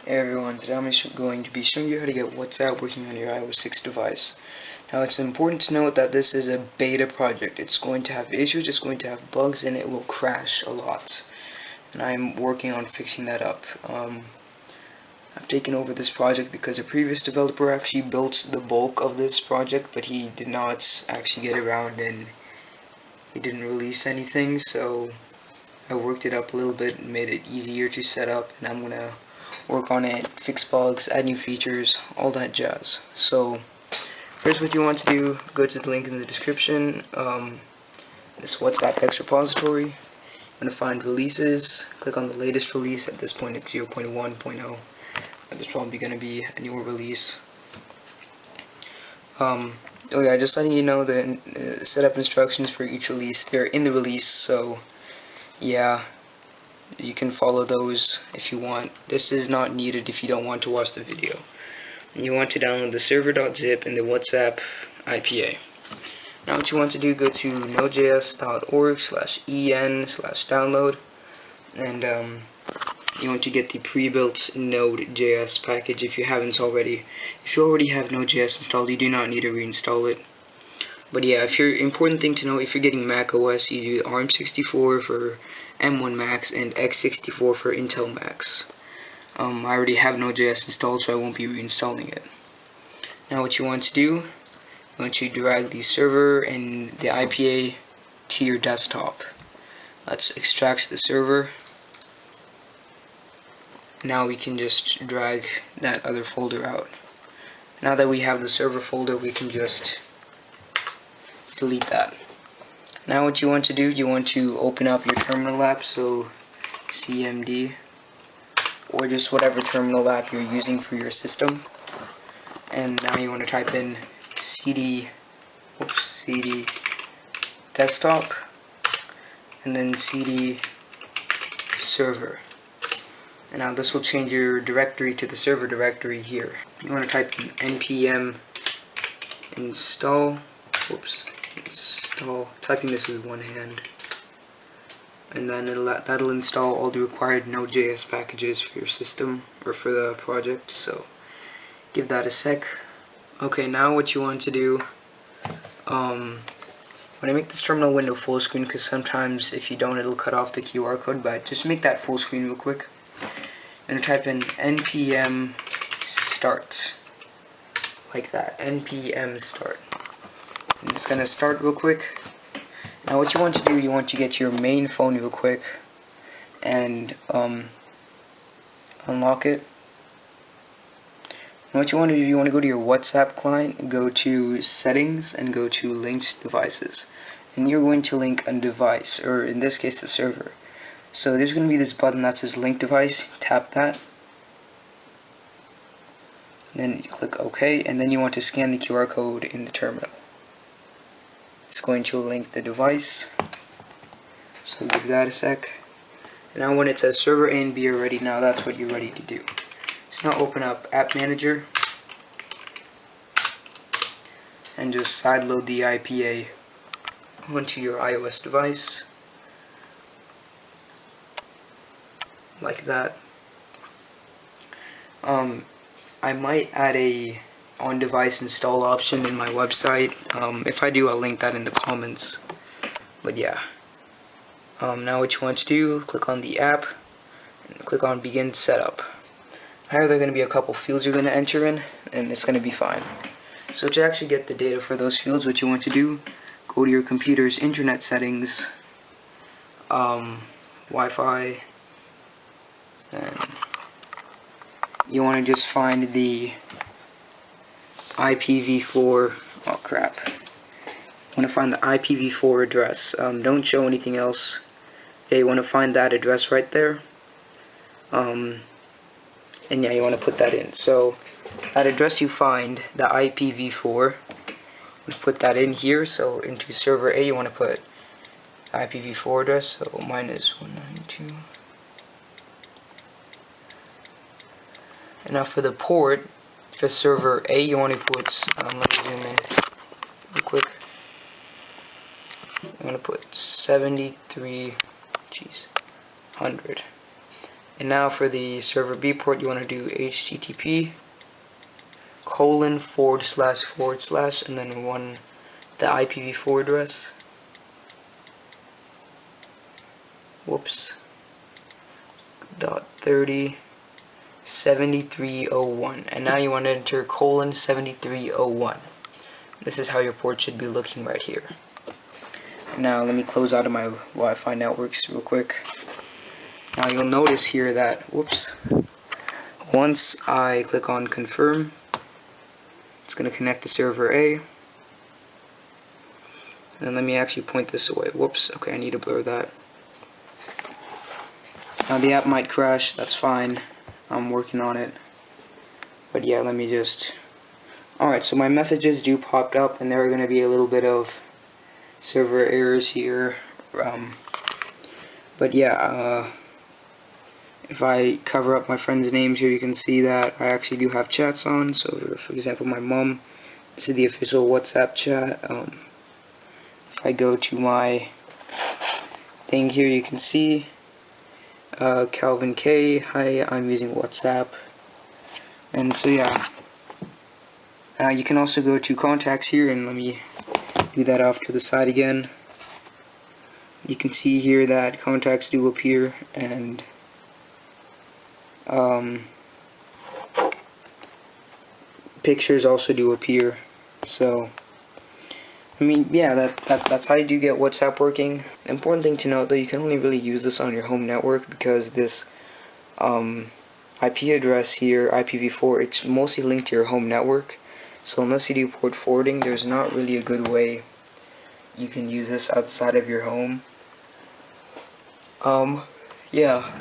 Hey everyone, today I'm going to be showing you how to get WhatsApp working on your iOS 6 device. Now it's important to note that this is a beta project. It's going to have issues, it's going to have bugs, and it will crash a lot. And I'm working on fixing that up. I've taken over this project because a previous developer actually built the bulk of this project, but he did not actually get around and he didn't release anything, so I worked it up a little bit and made it easier to set up, and I'm gonna work on it, fix bugs, add new features, all that jazz. So first what you want to do, go to the link in the description, this WhatsApp X repository. I'm going to find releases, click on the latest release. At this point it's 0.1.0, and there's probably going to be a newer release. Oh yeah, just letting you know the setup instructions for each release, they're in the release, so yeah, you can follow those if you want. This is not needed if you don't want to watch the video. You want to download the server.zip and the WhatsApp IPA. Now what you want to do, go to node.js.org/en/download, and you want to get the pre-built Node.js package if you haven't already. If you already have Node.js installed, you do not need to reinstall it. But yeah, important thing to know, if you're getting Mac OS, you do ARM64 for M1 Max and x64 for Intel Max. I already have Node.js installed, so I won't be reinstalling it. Now what you want to do, you want to drag the server and the IPA to your desktop. Let's extract the server. Now we can just drag that other folder out. Now that we have the server folder, we can just delete that. Now what you want to do, you want to open up your terminal app, so CMD, or just whatever terminal app you're using for your system. And now you want to type in cd desktop, and then cd server. And now this will change your directory to the server directory here. You want to type in npm install, typing this with one hand, and then that'll install all the required Node.js packages for your system or for the project, so give that a sec. Okay, now what you want to do, when I make this terminal window full screen, because sometimes if you don't it'll cut off the QR code, but just make that full screen real quick, and type in npm start, like that, npm start. It's gonna start real quick. Now what you want to do, you want to get your main phone real quick and unlock it. And what you want to do, you want to go to your WhatsApp client, go to settings, and go to linked devices, and you're going to link a device, or in this case the server. So there's going to be this button that says link device, tap that, then you click OK, and then you want to scan the QR code in the terminal. It's going to link the device, so give that a sec. And now when it says server A and B are ready, now that's what you're ready to do. So now open up App Manager and just sideload the IPA onto your iOS device, like that. I might add a on-device install option in my website. If I do, I'll link that in the comments. But yeah. Now what you want to do, click on the app and click on begin setup. Here there are going to be a couple fields you're going to enter in, and it's going to be fine. So to actually get the data for those fields, what you want to do, go to your computer's internet settings, Wi-Fi, and you want to just find the IPv4, oh crap, you want to find the IPv4 address. Don't show anything else. Okay, you want to find that address right there, and yeah, you want to put that in. So that address you find, the IPv4, you put that in here. So into server A you want to put IPv4 address, so mine is 192. And now for the port, for server A, you want to put, let me zoom in real quick. I'm going to put 73, 100. And now for the server B port, you want to do http:// and then the IPv4 address. Whoops. .30.7301, and now you want to enter :7301. This is how your port should be looking right here. Now let me close out of my Wi-Fi networks real quick. Now you'll notice here that, whoops, once I click on confirm, it's going to connect to server A. And let me actually point this away. Whoops, okay, I need to blur that. Now the app might crash, that's fine. I'm working on it. But yeah, let me just... Alright, so my messages do popped up, and there are going to be a little bit of server errors here. But yeah, if I cover up my friends' names here, you can see that I actually do have chats on. So for example, my mom, this is the official WhatsApp chat. If I go to my thing here, you can see Calvin K, hi, I'm using WhatsApp. And so yeah, you can also go to contacts here, and let me do that off to the side again. You can see here that contacts do appear, and pictures also do appear. So I mean, yeah, that's how you do get WhatsApp working. The important thing to note, though, you can only really use this on your home network, because this IP address here, IPv4, it's mostly linked to your home network. So unless you do port forwarding, there's not really a good way you can use this outside of your home. Yeah.